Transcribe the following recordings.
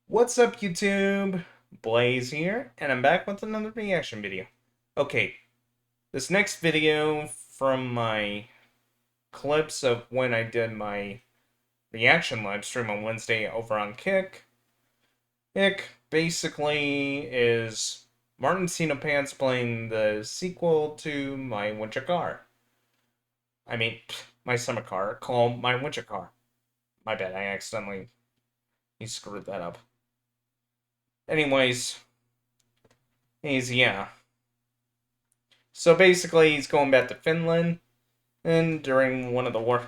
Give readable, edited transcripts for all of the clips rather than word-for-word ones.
What's up, YouTube? Blaze here, and I'm back with another reaction video. Okay, this next video from my clips of when I did my reaction live stream on Wednesday over on Kick. Kick basically is Martin Cena Pants playing the sequel to My Winter Car. I mean, My Summer Car, called My Winter Car. My bad, I accidentally screwed that up. Anyways, yeah. So basically, he's going back to Finland, and during one of the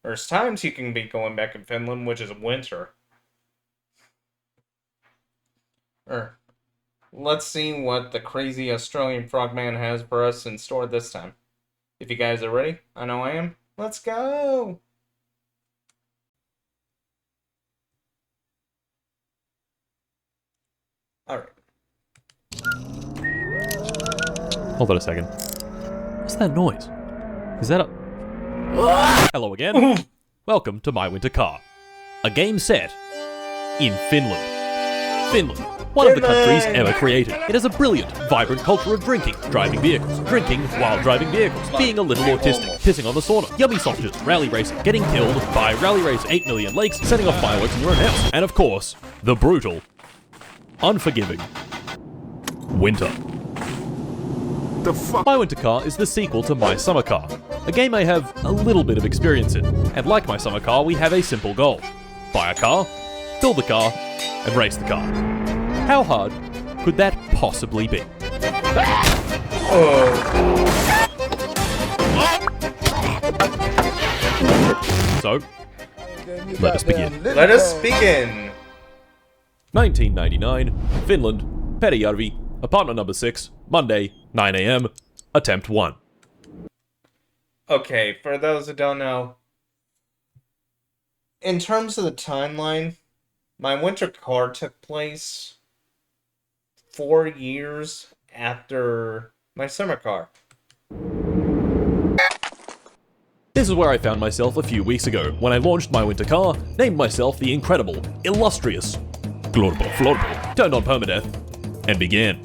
worst times you can be going back in Finland, which is winter. Let's see what the crazy Australian frogman has for us in store this time. If you guys are ready, I know I am. Let's go! Alright. Hold on a second. What's that noise? Is that a... Hello again. Welcome to My Winter Car. A game set in Finland. Finland, one of the countries ever created. It has a brilliant, vibrant culture of drinking, driving vehicles, drinking while driving vehicles, being a little autistic, pissing on the sauna, yummy sausages, rally racing, getting killed by Rally Race 8 Million Lakes, setting off fireworks in your own house, and of course, the brutal, unforgiving winter. The fuck? My Winter Car is the sequel to My Summer Car, a game I have a little bit of experience in. And like My Summer Car, we have a simple goal. Buy a car, build the car, and race the car. How hard could that possibly be? So, let us begin. Let us begin! 1999, Finland, Perijärvi, apartment number 6, Monday, 9 AM, attempt 1. Okay, for those who don't know, in terms of the timeline, My Winter Car took place 4 years after My Summer Car. This is where I found myself a few weeks ago, when I launched My Winter Car, named myself the incredible, illustrious Glorbo Florbo, turned on permadeath, and began.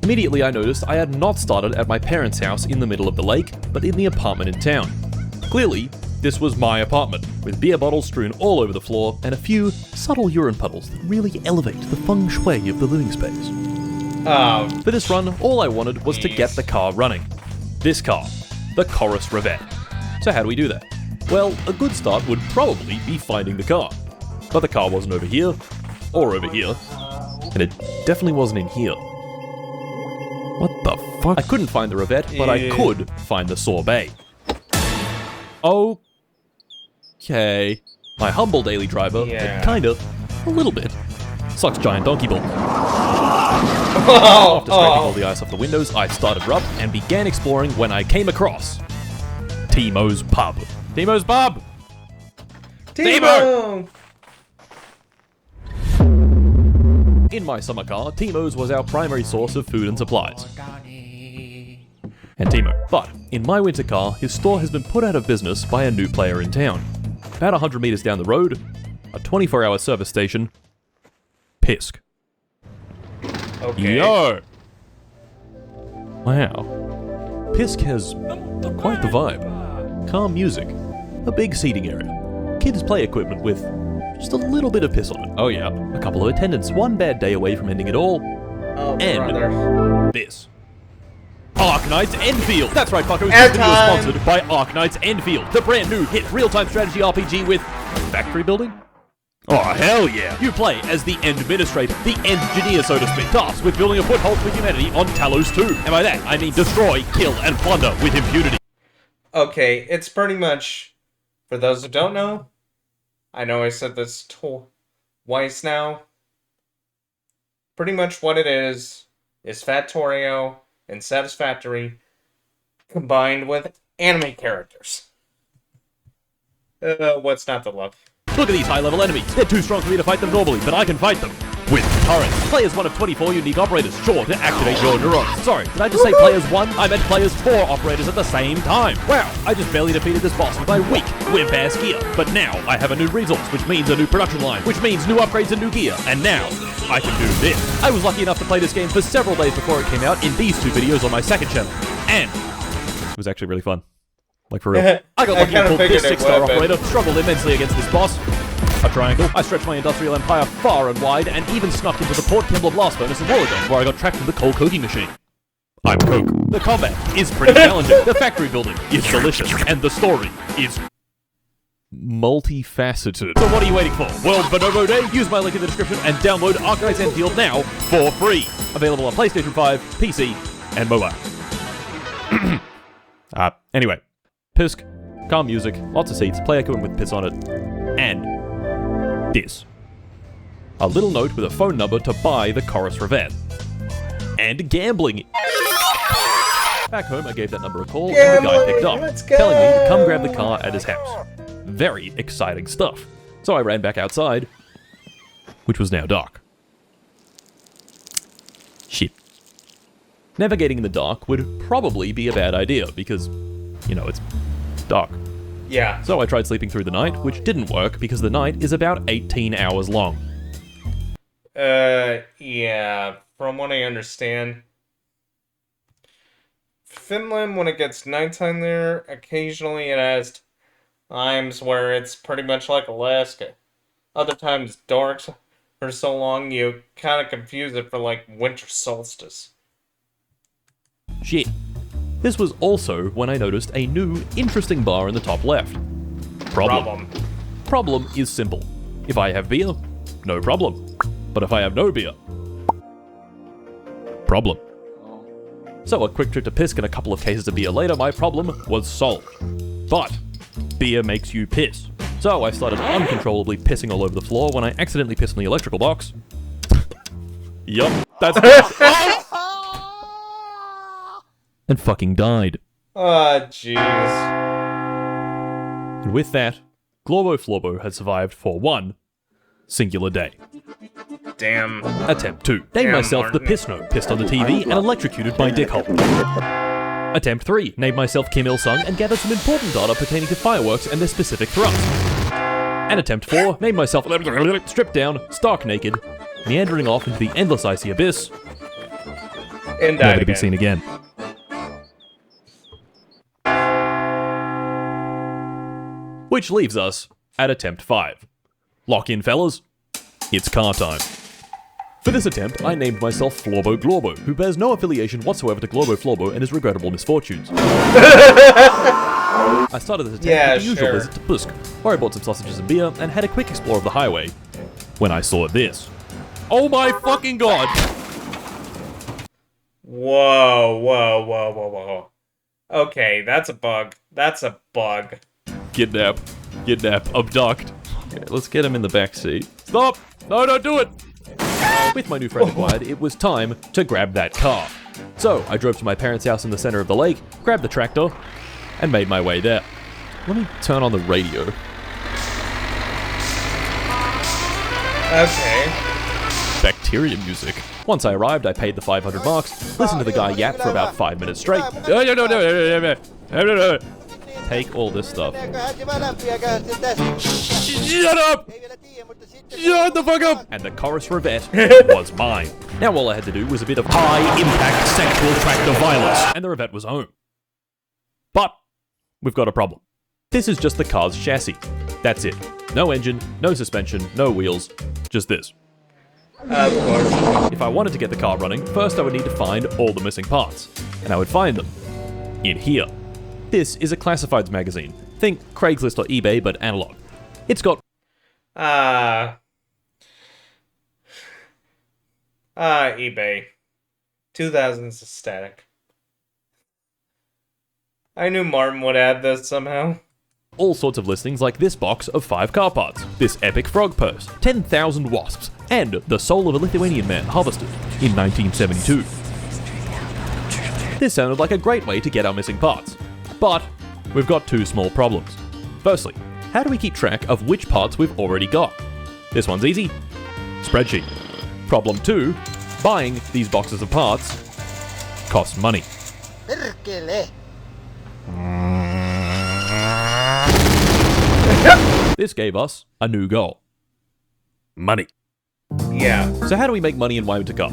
Immediately I noticed I had not started at my parents' house in the middle of the lake, but in the apartment in town. Clearly, this was my apartment, with beer bottles strewn all over the floor and a few subtle urine puddles that really elevate the feng shui of the living space. For this run, all I wanted was to get the car running. This car, the Corus Revette. So how do we do that? Well, a good start would probably be finding the car. But the car wasn't over here, or over here, and it definitely wasn't in here. What the fuck? I couldn't find the Revette, but I could find the Sorbet. Okay. My humble daily driver, and kinda, a little bit, sucks giant donkey ball. After scraping all the ice off the windows, I started her up and began exploring when I came across Timo's Pub. Timo's Pub! Timo! In My Summer Car, Timo's was our primary source of food and supplies. And Timo. But, in My Winter Car, his store has been put out of business by a new player in town. About 100 meters down the road, a 24-hour service station, Pisk. Okay. Yo! Wow. Pisk has quite the vibe. Calm music, a big seating area, kids' play equipment with just a little bit of piss on it. Oh yeah, a couple of attendants, one bad day away from ending it all, and brother. this. Arknights Enfield! That's right, fuckers, Ad this video is time. sponsored by Arknights Enfield, the brand new hit real-time strategy RPG with factory building? Oh, hell yeah! You play as the Administrator, the Engineer, so to speak, tasked with building a foothold for humanity on Talos 2. And by that, I mean destroy, kill, and plunder with impunity. Okay, it's pretty much, for those who don't know, I know I said this twice now. Pretty much what it is Factorio and Satisfactory combined with anime characters. What's not to love? Look at these high-level enemies. They're too strong for me to fight them normally, but I can fight them. With current, play as one of 24 unique operators, sure to activate your neurons. Sorry, did I just say play as one? I meant play as 4 operators at the same time. Wow, I just barely defeated this boss with my weak, wimp-ass gear. But now, I have a new resource, which means a new production line, which means new upgrades and new gear. And now, I can do this. I was lucky enough to play this game for several days before it came out in these 2 videos on my second channel. And it was actually really fun. Like, for real. I got lucky and pulled this 6-star operator, struggled immensely against this boss. A triangle. I stretched my industrial empire far and wide, and even snuck into the Port Kembla blast furnace in Wollongong, where I got trapped in the coal coking machine. I'm Coke. The combat is pretty challenging, the factory building is delicious, and the story is multifaceted. So what are you waiting for? World Bonobo Day? Use my link in the description and download Arcanight's Enfield now for free. Available on PlayStation 5, PC, and mobile. Anyway. Pisk, calm music, lots of seats, play echoing with piss on it, and this. A little note with a phone number to buy the Chorus Revette. And gambling. Back home, I gave that number a call, and the guy picked up, telling me to come grab the car at his house. Very exciting stuff. So I ran back outside, which was now dark. Shit. Navigating in the dark would probably be a bad idea, because, you know, it's dark. Yeah. So I tried sleeping through the night, which didn't work because the night is about 18 hours long. Yeah. From what I understand, Finland, when it gets nighttime there, occasionally it has times where it's pretty much like Alaska. Other times dark for so long you kind of confuse it for like winter solstice. Shit. This was also when I noticed a new, interesting bar in the top left. Problem is simple. If I have beer, no problem. But if I have no beer, problem. So a quick trip to Pisk and a couple of cases of beer later, my problem was solved. But beer makes you piss. So I started uncontrollably pissing all over the floor when I accidentally pissed in the electrical box. Yup, that's and fucking died. Ah, jeez. And with that, Glorbo Florbo had survived for one singular day. Damn. Attempt 2. Named Damn, myself Martin. the Piss Note, pissed on the TV and electrocuted my dickhole. Attempt 3. Named myself Kim Il-sung and gathered some important data pertaining to fireworks and their specific thrust. And attempt 4. Named myself stripped down, stark naked, meandering off into the endless icy abyss, And never died to be again. seen again. Which leaves us at attempt 5. Lock in, fellas. It's car time. For this attempt, I named myself Florbo Glorbo, who bears no affiliation whatsoever to Glorbo Florbo and his regrettable misfortunes. I started this attempt with the usual visit to Pusk, where I bought some sausages and beer and had a quick explore of the highway, when I saw this. Oh my fucking god! Whoa, whoa, whoa, whoa, whoa. Okay, that's a bug. That's a bug. Kidnap, abduct. Okay, let's get him in the back seat. Stop! No, don't do it! With my new friend acquired, it was time to grab that car. So, I drove to my parents' house in the center of the lake, grabbed the tractor, and made my way there. Let me turn on the radio. Okay. Bacteria music. Once I arrived, I paid the 500 marks, listened to the guy yap for about 5 minutes straight. Take all this stuff. Shut up! Shut the fuck up! And the Chorus Revette was mine. Now all I had to do was a bit of high-impact sexual tractor violence, and the Revette was home. But we've got a problem. This is just the car's chassis. That's it. No engine, no suspension, no wheels, just this. Of course. If I wanted to get the car running, first I would need to find all the missing parts. And I would find them in here. This is a classifieds magazine. Think Craigslist or eBay, but analog. It's got eBay. 2000s static. I knew Martin would add this somehow. all sorts of listings like this box of 5 car parts, this epic frog purse, 10,000 wasps, and the soul of a Lithuanian man harvested in 1972. This sounded like a great way to get our missing parts, but we've got 2 small problems. Firstly, how do we keep track of which parts we've already got? This one's easy. Spreadsheet. Problem 2, buying these boxes of parts costs money. This gave us a new goal. Money. Yeah. So how do we make money in My Winter Car?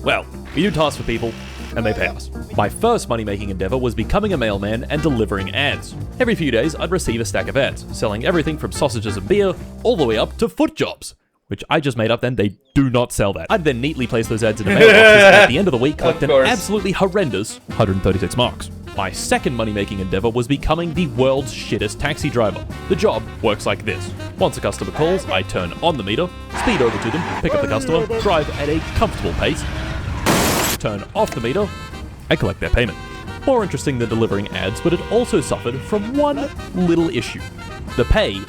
Well, we do tasks for people, and they pay us. My first money-making endeavor was becoming a mailman and delivering ads. Every few days, I'd receive a stack of ads, selling everything from sausages and beer, all the way up to foot jobs. Which I just made up then, they do not sell that. I'd then neatly place those ads in a mailbox, and at the end of the week collect an absolutely horrendous 136 marks. My second money-making endeavor was becoming the world's shittest taxi driver. The job works like this. Once a customer calls, I turn on the meter, speed over to them, pick up the customer, drive at a comfortable pace, turn off the meter, and collect their payment. More interesting than delivering ads, but it also suffered from one little issue. The pay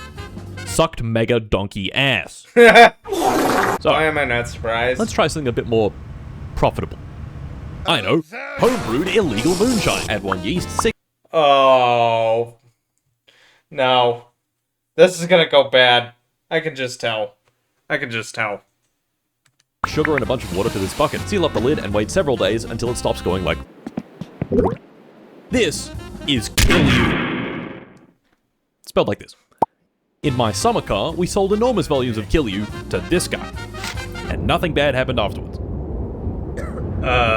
sucked mega donkey ass. So, why am I not surprised? let's try something a bit more profitable. I know, homebrewed illegal moonshine. Add 1 yeast, 6 Oh. No. This is gonna go bad. I can just tell. I can just tell. sugar and a bunch of water to this bucket. Seal up the lid and wait several days until it stops going like... This is Kill You. Spelled like this. In my summer car, we sold enormous volumes of Kill You to this guy. And nothing bad happened afterwards.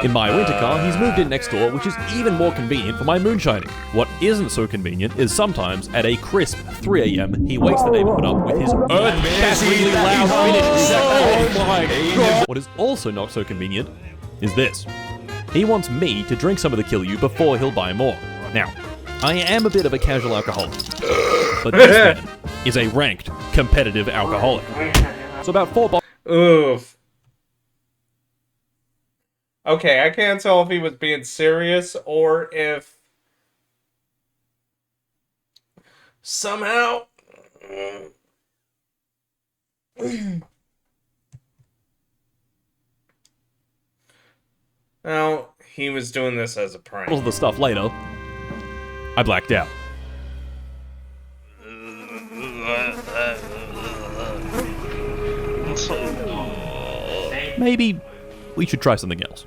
In my winter car, he's moved in next door, which is even more convenient for my moonshining. What isn't so convenient is sometimes, at a crisp 3 AM, he wakes the neighborhood up with his earth-shatteringly loud finish. Oh my god! What is also not so convenient is this. He wants me to drink some of the Kill You before he'll buy more. Now, I am a bit of a casual alcoholic, but this man is a ranked, competitive alcoholic. So about 4 bottles. Oof. Okay, I can't tell if he was being serious or if somehow well, he was doing this as a prank. Of the stuff later, I blacked out. Maybe we should try something else.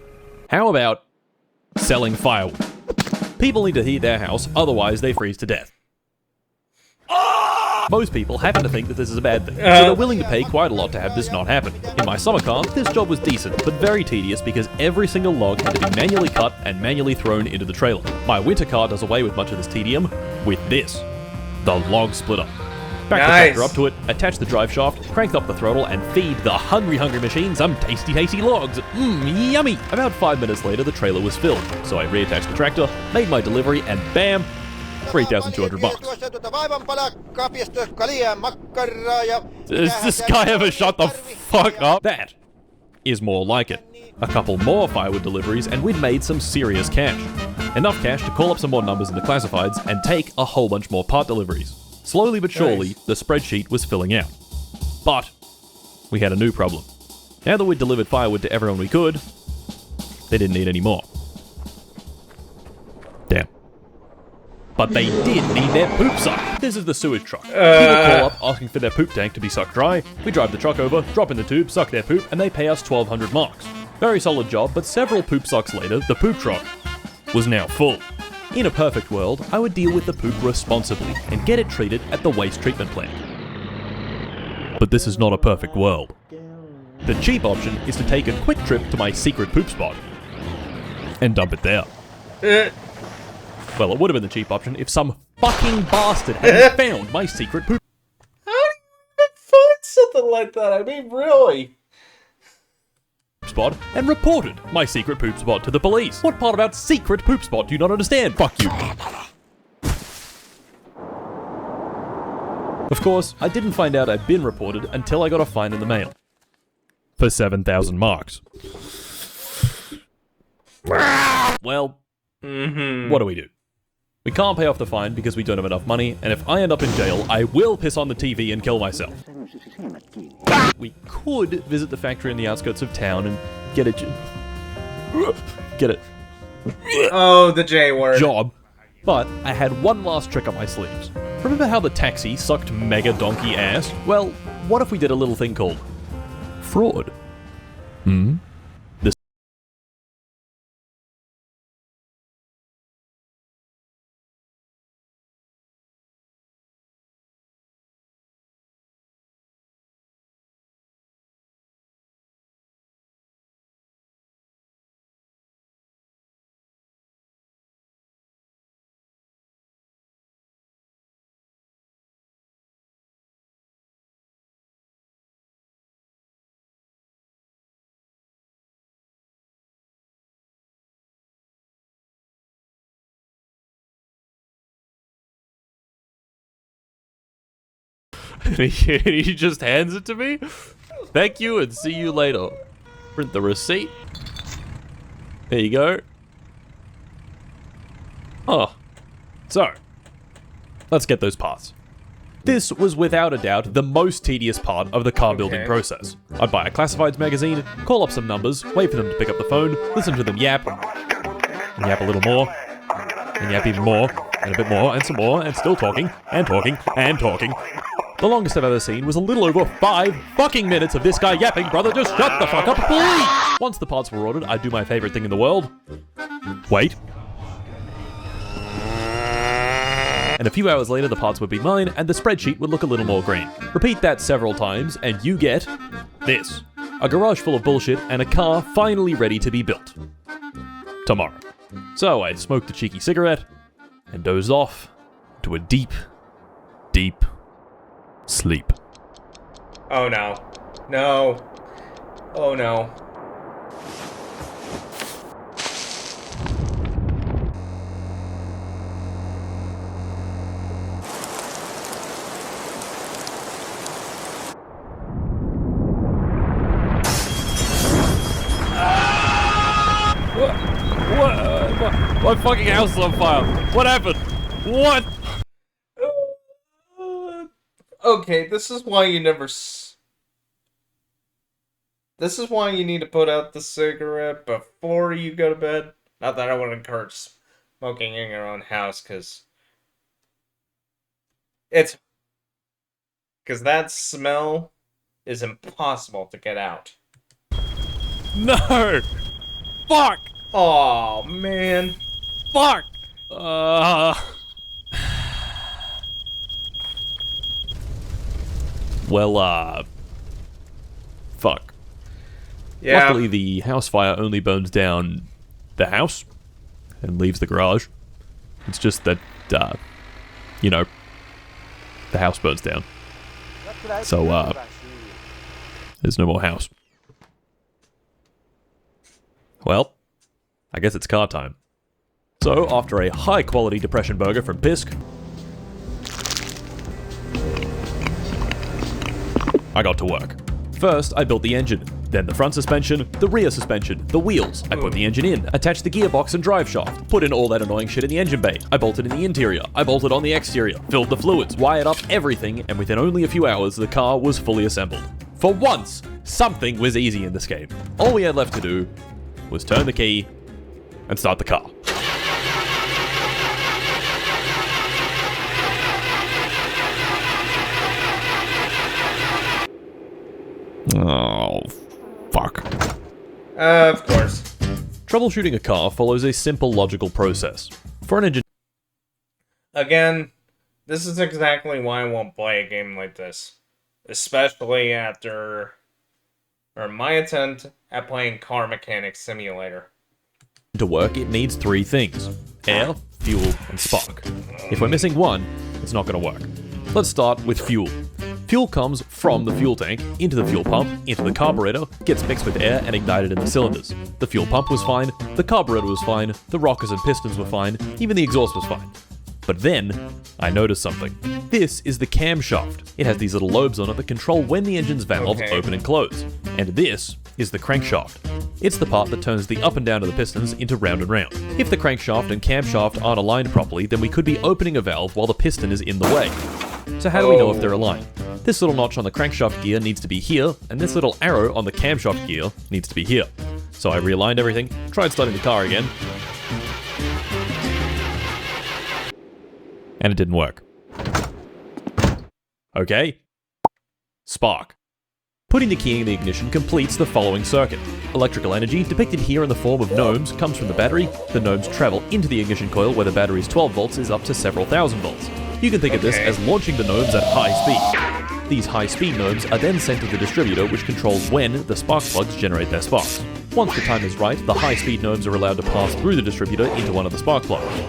How about selling firewood? People need to heat their house, otherwise they freeze to death. Most people happen to think that this is a bad thing, so they're willing to pay quite a lot to have this not happen. In my summer car, this job was decent, but very tedious because every single log had to be manually cut and manually thrown into the trailer. My winter car does away with much of this tedium with this, the log splitter. Back the tractor up to it, attach the drive shaft, crank up the throttle, and feed the hungry machine some tasty logs. Mmm, yummy! About 5 minutes later, the trailer was filled, so I reattached the tractor, made my delivery, and bam, 3,200 bucks. Does this guy ever shut the fuck up? That is more like it. A couple more firewood deliveries, and we'd made some serious cash. Enough cash to call up some more numbers in the classifieds and take a whole bunch more part deliveries. Slowly but surely, the spreadsheet was filling out. But we had a new problem. Now that we'd delivered firewood to everyone we could, they didn't need any more. Damn. But they did need their poop sucked. This is the sewage truck. People call up asking for their poop tank to be sucked dry. We drive the truck over, drop in the tube, suck their poop, and they pay us 1,200 marks. Very solid job, but several poop sucks later, the poop truck was now full. In a perfect world, I would deal with the poop responsibly and get it treated at the waste treatment plant. But this is not a perfect world. The cheap option is to take a quick trip to my secret poop spot and dump it there. Well, it would have been the cheap option if some fucking bastard hadn't found my secret poop How do you even find something like that? I mean, really? spot and reported my secret poop spot to the police. What part about secret poop spot do you not understand? Fuck you. Of course, I didn't find out I'd been reported until I got a fine in the mail. For 7,000 marks. Well, what do we do? We can't pay off the fine because we don't have enough money, and if I end up in jail, I will piss on the TV and kill myself. We could visit the factory in the outskirts of town and get it... Oh, the J word. Job. But I had one last trick up my sleeves. Remember how the taxi sucked mega donkey ass? Well, what if we did a little thing called fraud? Hmm? This. And he just hands it to me. Thank you and see you later. Print the receipt. There you go. Oh. So, let's get those parts. This was without a doubt the most tedious part of the car building process. I'd buy a classifieds magazine, call up some numbers, wait for them to pick up the phone, listen to them yap, and yap a little more, and yap even more, and a bit more, and some more, and still talking, and talking, and talking. The longest I've ever seen was a little over 5 fucking minutes of this guy yapping, brother, just shut the fuck up, please! Once the parts were ordered, I'd do my favorite thing in the world. Wait. And a few hours later, the parts would be mine, and the spreadsheet would look a little more green. Repeat that several times, and you get this. A garage full of bullshit, and a car finally ready to be built. Tomorrow. So I smoked a cheeky cigarette, and dozed off to a deep, deep sleep. Oh no. No. Oh no. What? My fucking house is on fire. What happened? What? Okay, this is why you never. This is why you need to put out the cigarette before you go to bed. Not that I would encourage smoking in your own house, because that smell is impossible to get out. No! Fuck! Oh man. Fuck! Well, fuck. Yeah. Luckily, the house fire only burns down the house and leaves the garage. It's just that, you know, the house burns down. So, there's no more house. Well, I guess it's car time. So, after a high-quality depression burger from Pisk, I got to work. First, I built the engine, then the front suspension, the rear suspension, the wheels. I put the engine in, attached the gearbox and drive shaft, put in all that annoying shit in the engine bay. I bolted in the interior, I bolted on the exterior, filled the fluids, wired up everything, and within only a few hours, the car was fully assembled. For once, something was easy in this game. All we had left to do was turn the key and start the car. Oh, fuck. Of course. Troubleshooting a car follows a simple logical process. For an engine... Again, this is exactly why I won't play a game like this. Especially after... or my attempt at playing Car Mechanic Simulator. To work, it needs 3 things. Air, fuel, and spark. If we're missing one, it's not going to work. Let's start with fuel. Fuel comes from the fuel tank, into the fuel pump, into the carburetor, gets mixed with air and ignited in the cylinders. The fuel pump was fine, the carburetor was fine, the rockers and pistons were fine, even the exhaust was fine. But then, I noticed something. This is the camshaft. It has these little lobes on it that control when the engine's valves open and close. And this is the crankshaft. It's the part that turns the up and down of the pistons into round and round. If the crankshaft and camshaft aren't aligned properly, then we could be opening a valve while the piston is in the way. So how do we know if they're aligned? This little notch on the crankshaft gear needs to be here, and this little arrow on the camshaft gear needs to be here. So I realigned everything, tried starting the car again, and it didn't work. Okay. Spark. Putting the key in the ignition completes the following circuit. Electrical energy, depicted here in the form of gnomes, comes from the battery. The gnomes travel into the ignition coil where the battery's 12 volts is up to several thousand volts. You can think of this as launching the gnomes at high speed. These high-speed gnomes are then sent to the distributor, which controls when the spark plugs generate their sparks. Once the time is right, the high-speed gnomes are allowed to pass through the distributor into one of the spark plugs.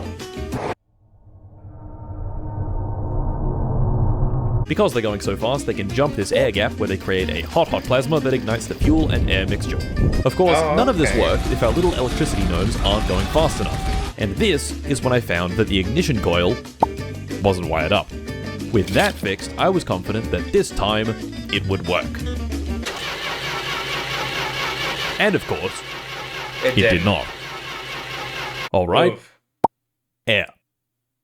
Because they're going so fast, they can jump this air gap where they create a hot plasma that ignites the fuel and air mixture. Of course, none of this works if our little electricity gnomes aren't going fast enough. And this is when I found that the ignition coil wasn't wired up. With that fixed, I was confident that this time it would work. And of course, it did not. Alright, air.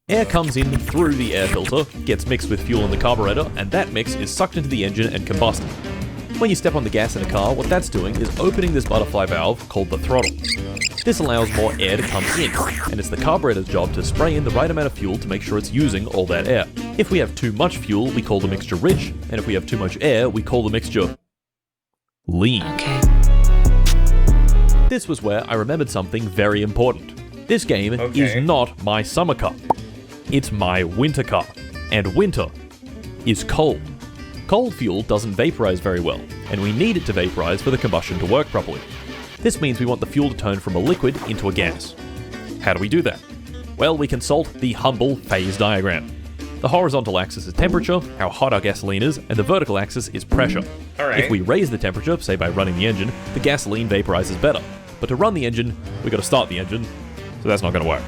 Air comes in through the air filter, gets mixed with fuel in the carburetor, and that mix is sucked into the engine and combusted. When you step on the gas in a car, what that's doing is opening this butterfly valve called the throttle. This allows more air to come in, and it's the carburetor's job to spray in the right amount of fuel to make sure it's using all that air. If we have too much fuel, we call the mixture rich, and if we have too much air, we call the mixture lean. Okay. This was where I remembered something very important. This game is not my summer car. It's my winter car, and winter is cold. Cold fuel doesn't vaporize very well, and we need it to vaporize for the combustion to work properly. This means we want the fuel to turn from a liquid into a gas. How do we do that? Well, we consult the humble phase diagram. The horizontal axis is temperature, how hot our gasoline is, and the vertical axis is pressure. If we raise the temperature, say by running the engine, the gasoline vaporizes better. But to run the engine, we gotta start the engine, so that's not gonna work.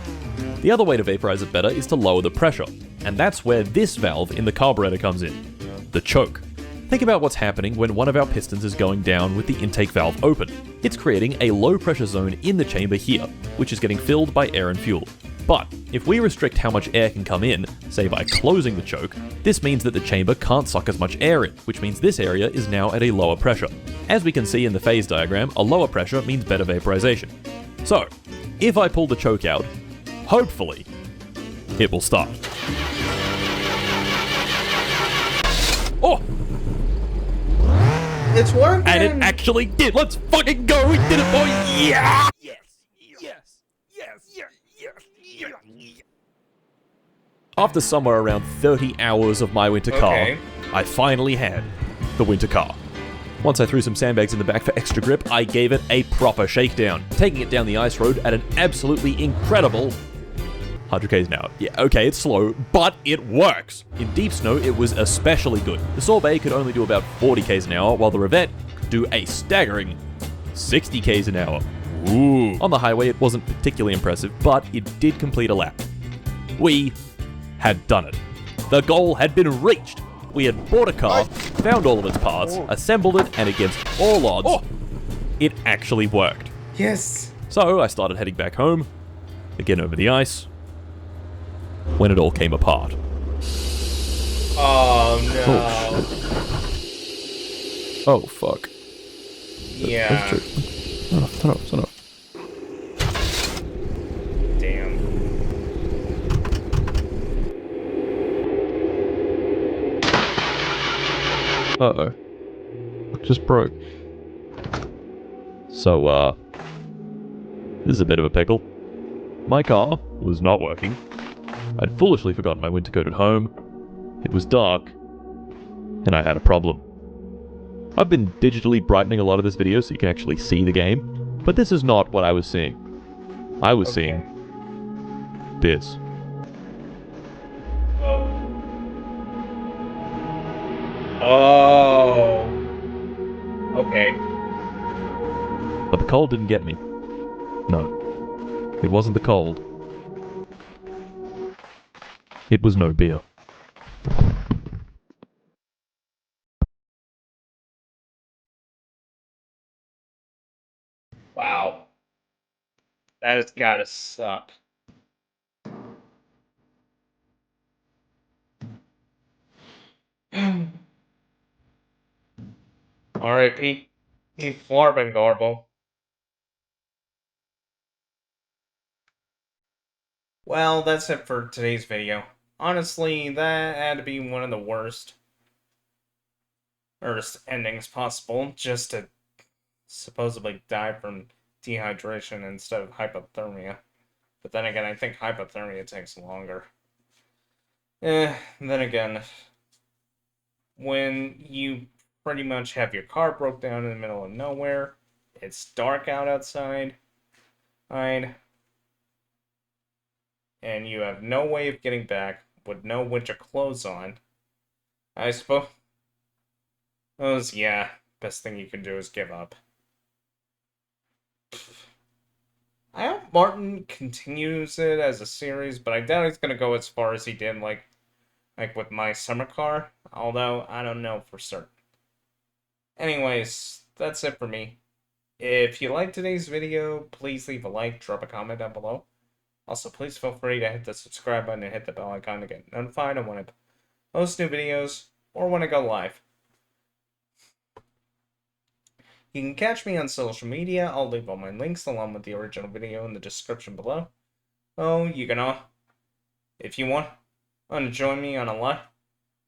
The other way to vaporize it better is to lower the pressure, and that's where this valve in the carburetor comes in, the choke. Think about what's happening when one of our pistons is going down with the intake valve open. It's creating a low pressure zone in the chamber here, which is getting filled by air and fuel. But if we restrict how much air can come in, say by closing the choke, this means that the chamber can't suck as much air in, which means this area is now at a lower pressure. As we can see in the phase diagram, a lower pressure means better vaporization. So, if I pull the choke out, hopefully, it will start. Oh! It's working! And it actually did! Let's fucking go! We did it, boy! Yeah! Yes! Yes! Yes! Yes! Yes! Yes! After somewhere around 30 hours of my winter car, I finally had the winter car. Once I threw some sandbags in the back for extra grip, I gave it a proper shakedown, taking it down the ice road at an absolutely incredible 100 k's an hour. Yeah, okay, it's slow, but it works. In deep snow, it was especially good. The Sorbet could only do about 40 k's an hour, while the Revette could do a staggering 60 k's an hour. Ooh. On the highway, it wasn't particularly impressive, but it did complete a lap. We had done it. The goal had been reached. We had bought a car, found all of its parts, assembled it, and against all odds, it actually worked. Yes! So I started heading back home, again over the ice, when it all came apart. Oh no. Oh fuck. Yeah. That's true. Turn off. Damn. Uh-oh. It just broke. So, this is a bit of a pickle. My car was not working. I'd foolishly forgotten my winter coat at home. It was dark. And I had a problem. I've been digitally brightening a lot of this video so you can actually see the game. But this is not what I was seeing. I was seeing this. Oh. Okay. But the cold didn't get me. No. It wasn't the cold. It was no beer. Wow. That has gotta suck. R.I.P. Florban Garble. Well, that's it for today's video. Honestly, that had to be one of the worst. worst endings possible just to supposedly die from dehydration instead of hypothermia. But then again, I think hypothermia takes longer. Then again, when you pretty much have your car broke down in the middle of nowhere, it's dark outside, and you have no way of getting back with no winter clothes on, I suppose, yeah, best thing you can do is give up. I hope Martin continues it as a series, but I doubt he's gonna go as far as he did, like with my summer car, although I don't know for certain. Anyways, that's it for me. If you liked today's video, please leave a like, drop a comment down below. Also, please feel free to hit the subscribe button and hit the bell icon to get notified on when I post new videos or when I go live. You can catch me on social media. I'll leave all my links along with the original video in the description below. Oh, you can if you want to join me on a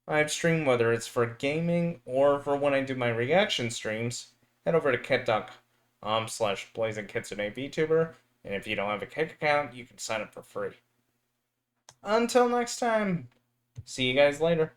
live stream, whether it's for gaming or for when I do my reaction streams, head over to kit.com/blazingkitsandavtuber, and if you don't have a Kick account, you can sign up for free. Until next time, see you guys later.